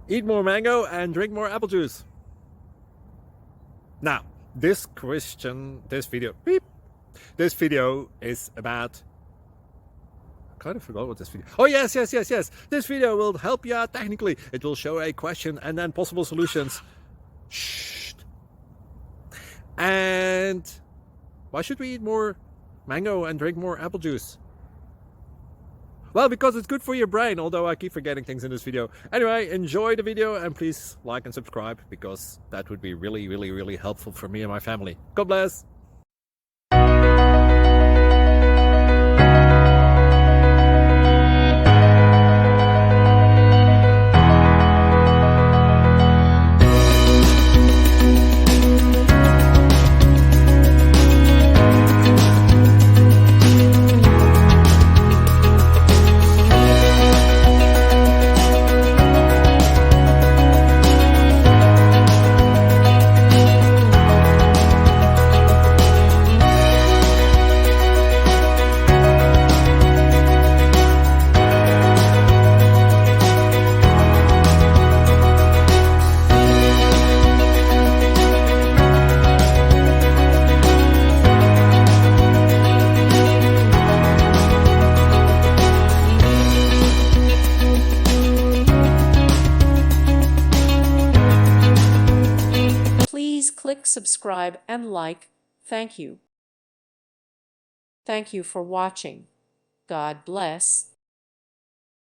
Eat more mango and drink more apple juice. Now, this video is about, I kind of forgot what this video. Oh, yes. This video will help you out technically. It will show a question and then possible solutions. Shh. And why should we eat more mango and drink more apple juice? Well, because it's good for your brain, although I keep forgetting things in this video. Anyway, enjoy the video and please like and subscribe, because that would be really helpful for me and my family. God bless. Please click subscribe and like. Thank you. Thank you for watching. God bless.